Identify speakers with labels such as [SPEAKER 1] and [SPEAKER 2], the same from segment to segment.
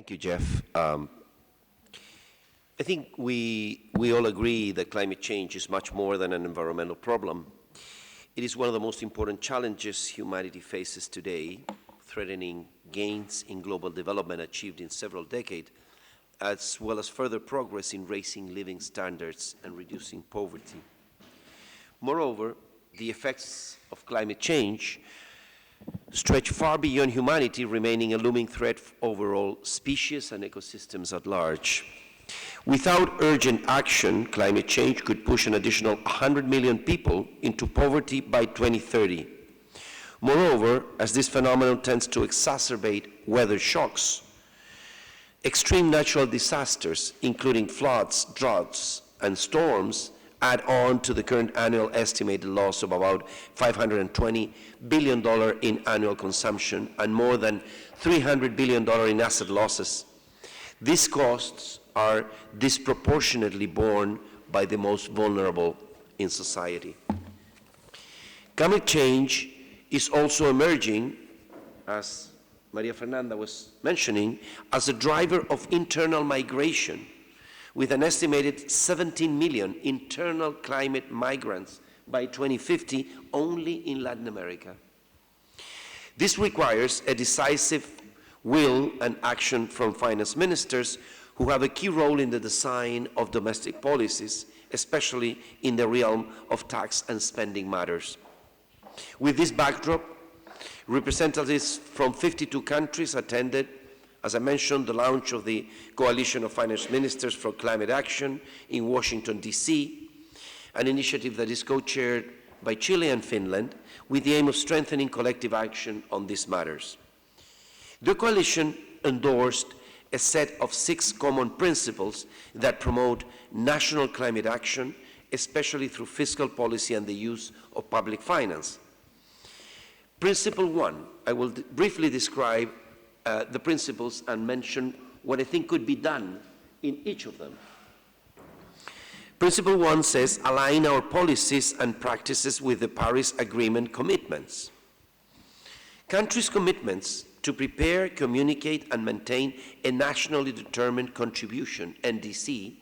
[SPEAKER 1] Thank you, Jeff. I think we all agree that climate change is much more than an environmental problem. It is one of the most important challenges humanity faces today, threatening gains in global development achieved in several decades, as well as further progress in raising living standards and reducing poverty. Moreover, the effects of climate change stretch far beyond humanity, remaining a looming threat over all species and ecosystems at large. Without urgent action, climate change could push an additional 100 million people into poverty by 2030. Moreover, as this phenomenon tends to exacerbate weather shocks, extreme natural disasters, including floods, droughts, and storms, add on to the current annual estimated loss of about $520 billion in annual consumption and more than $300 billion in asset losses. These costs are disproportionately borne by the most vulnerable in society. Climate change is also emerging, as Maria Fernanda was mentioning, as a driver of internal migration, with an estimated 17 million internal climate migrants by 2050 only in Latin America. This requires a decisive will and action from finance ministers who have a key role in the design of domestic policies, especially in the realm of tax and spending matters. With this backdrop, representatives from 52 countries attended, as I mentioned, the launch of the Coalition of Finance Ministers for Climate Action in Washington, D.C., an initiative that is co-chaired by Chile and Finland, with the aim of strengthening collective action on these matters. The coalition endorsed a set of 6 common principles that promote national climate action, especially through fiscal policy and the use of public finance. Principle 1, I will briefly describe the principles and mention what I think could be done in each of them. Principle 1 says, align our policies and practices with the Paris Agreement commitments. Countries' commitments to prepare, communicate, and maintain a nationally determined contribution, NDC,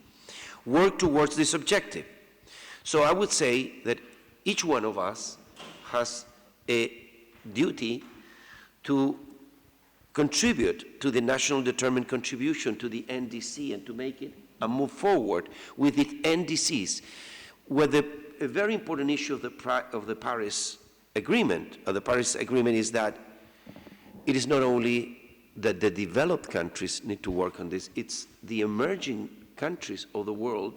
[SPEAKER 1] work towards this objective. So I would say that each one of us has a duty to contribute to the national determined contribution to the NDC and to make it a move forward with its NDCs, where a very important issue of the Paris Agreement, is that it is not only that the developed countries need to work on this, it's the emerging countries of the world,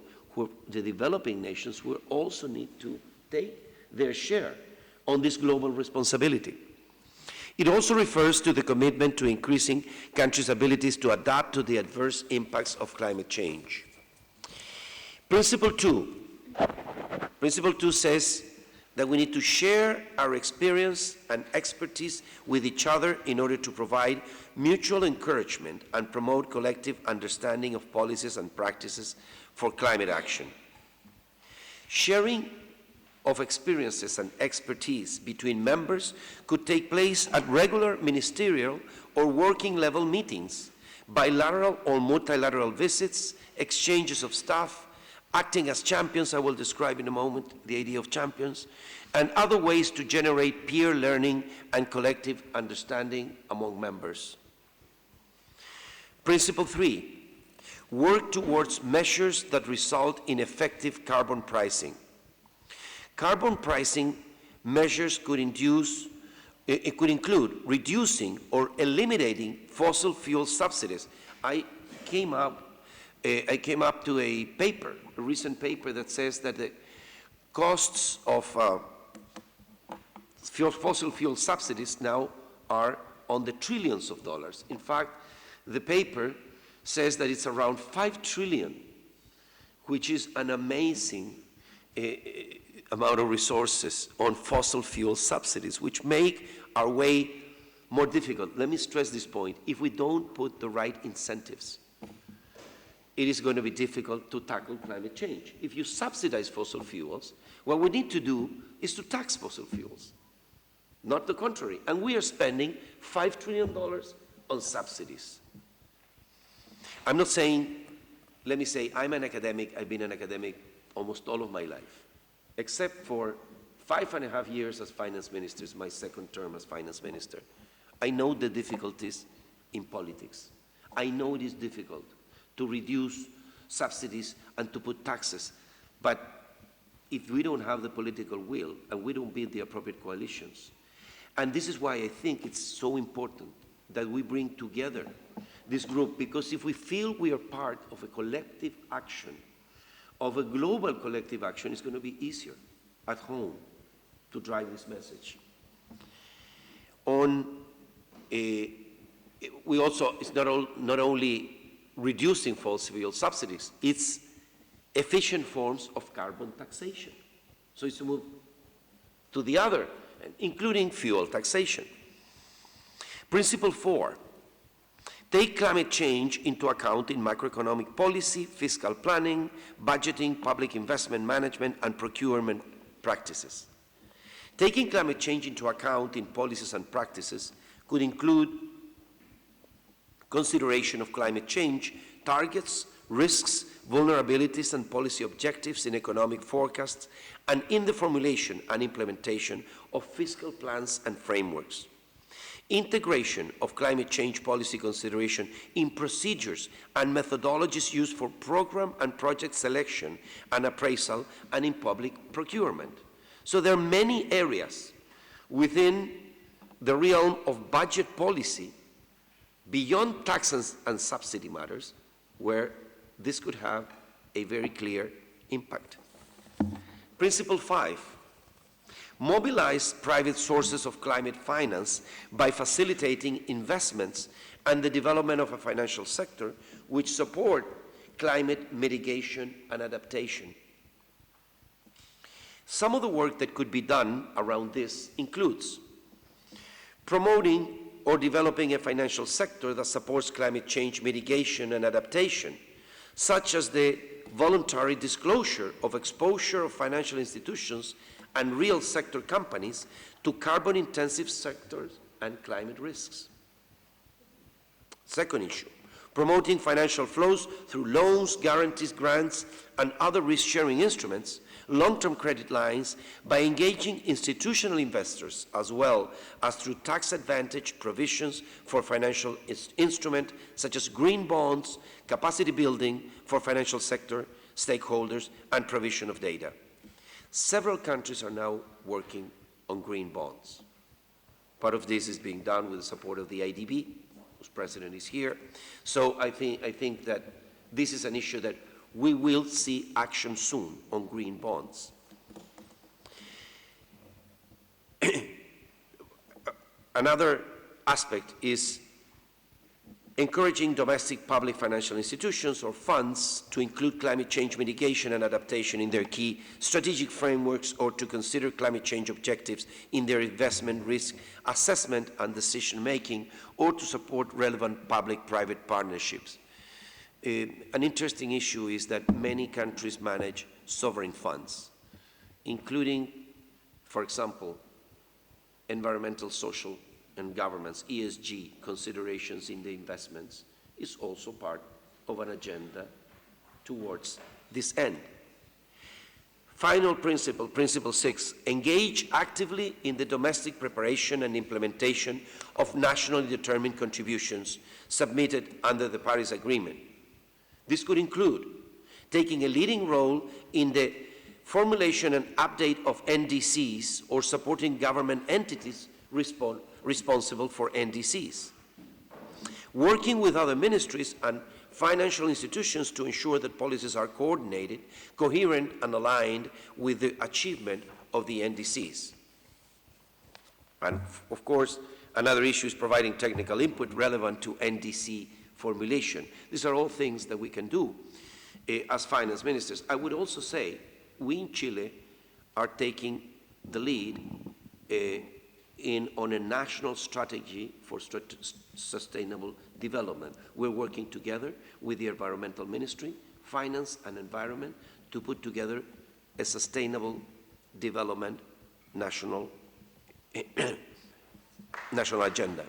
[SPEAKER 1] the developing nations, who also need to take their share on this global responsibility. It also refers to the commitment to increasing countries' abilities to adapt to the adverse impacts of climate change. Principle 2 says that we need to share our experience and expertise with each other in order to provide mutual encouragement and promote collective understanding of policies and practices for climate action. Sharing of experiences and expertise between members could take place at regular ministerial or working level meetings, bilateral or multilateral visits, exchanges of staff, acting as champions, I will describe in a moment the idea of champions, and other ways to generate peer learning and collective understanding among members. Principle 3, work towards measures that result in effective carbon pricing. Carbon pricing measures could include reducing or eliminating fossil fuel subsidies. I came up to a recent paper that says that the costs of fossil fuel subsidies now are on the trillions of dollars. In fact, the paper says that it's around 5 trillion, which is an amazing amount of resources on fossil fuel subsidies, which make our way more difficult. Let me stress this point. If we don't put the right incentives, it is going to be difficult to tackle climate change. If you subsidize fossil fuels, what we need to do is to tax fossil fuels, not the contrary. And we are spending $5 trillion on subsidies. I'm not saying, let me say, I'm an academic. I've been an academic almost all of my life, except for 5.5 years as finance minister, my second term as finance minister. I know the difficulties in politics. I know it is difficult to reduce subsidies and to put taxes, but if we don't have the political will and we don't build the appropriate coalitions, and this is why I think it's so important that we bring together this group, because if we feel we are part of a collective action, of a global collective action, it's going to be easier at home to drive this message. We also, it's not only reducing fossil subsidies, it's efficient forms of carbon taxation. So it's to move to the other, including fuel taxation. Principle 4, take climate change into account in macroeconomic policy, fiscal planning, budgeting, public investment management, and procurement practices. Taking climate change into account in policies and practices could include consideration of climate change targets, risks, vulnerabilities, and policy objectives in economic forecasts, and in the formulation and implementation of fiscal plans and frameworks. Integration of climate change policy consideration in procedures and methodologies used for program and project selection and appraisal and in public procurement. So there are many areas within the realm of budget policy beyond taxes and subsidy matters where this could have a very clear impact. Principle 5, mobilize private sources of climate finance by facilitating investments and the development of a financial sector which support climate mitigation and adaptation. Some of the work that could be done around this includes promoting or developing a financial sector that supports climate change mitigation and adaptation, such as the voluntary disclosure of exposure of financial institutions and real sector companies to carbon-intensive sectors and climate risks. Second issue, promoting financial flows through loans, guarantees, grants, and other risk-sharing instruments, long-term credit lines, by engaging institutional investors as well as through tax advantage provisions for financial instruments such as green bonds, capacity building for financial sector stakeholders, and provision of data. Several countries are now working on green bonds. Part of this is being done with the support of the IDB, whose president is here. So I think that this is an issue that we will see action soon on green bonds. Another aspect is encouraging domestic public financial institutions or funds to include climate change mitigation and adaptation in their key strategic frameworks, or to consider climate change objectives in their investment risk assessment and decision making, or to support relevant public-private partnerships. An interesting issue is that many countries manage sovereign funds, including, for example, environmental, social, and governance, ESG considerations in the investments is also part of an agenda towards this end. Final principle, principle 6, engage actively in the domestic preparation and implementation of nationally determined contributions submitted under the Paris Agreement. This could include taking a leading role in the formulation and update of NDCs or supporting government entities responsible for NDCs, working with other ministries and financial institutions to ensure that policies are coordinated, coherent, and aligned with the achievement of the NDCs. And of course, another issue is providing technical input relevant to NDC formulation. These are all things that we can do as finance ministers. I would also say we in Chile are taking the lead on a national strategy for sustainable development. We're working together with the Environmental Ministry, Finance and Environment to put together a sustainable development national agenda.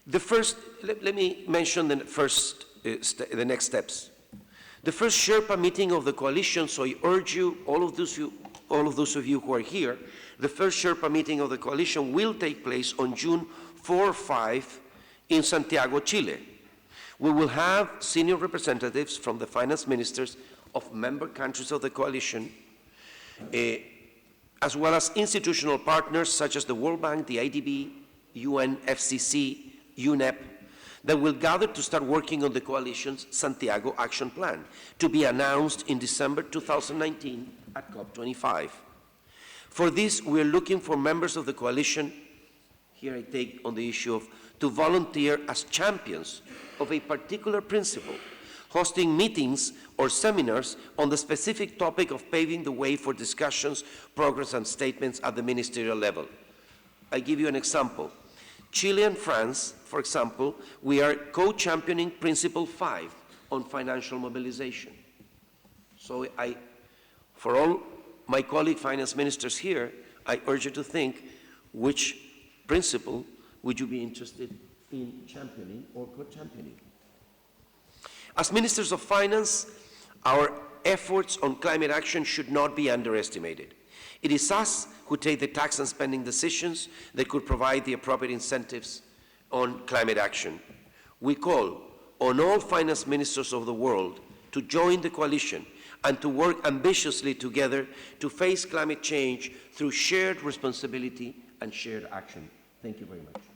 [SPEAKER 1] The first, let me mention the next steps. The first Sherpa meeting of the coalition, so I urge you, all of those of you who are here, the first Sherpa meeting of the coalition will take place on June 4 or 5 in Santiago, Chile. We will have senior representatives from the finance ministers of member countries of the coalition, as well as institutional partners such as the World Bank, the IDB, UN, FCC, UNEP, that will gather to start working on the coalition's Santiago Action Plan, to be announced in December 2019 at COP25. For this, we are looking for members of the coalition, here I take on the issue of, to volunteer as champions of a particular principle, hosting meetings or seminars on the specific topic of paving the way for discussions, progress, and statements at the ministerial level. I give you an example. Chile and France, for example, we are co-championing Principle 5 on financial mobilization. So for all my colleague finance ministers here, I urge you to think which principle would you be interested in championing or co-championing. As ministers of finance, our efforts on climate action should not be underestimated. It is us who take the tax and spending decisions that could provide the appropriate incentives on climate action. We call on all finance ministers of the world to join the coalition and to work ambitiously together to face climate change through shared responsibility and shared action. Thank you very much.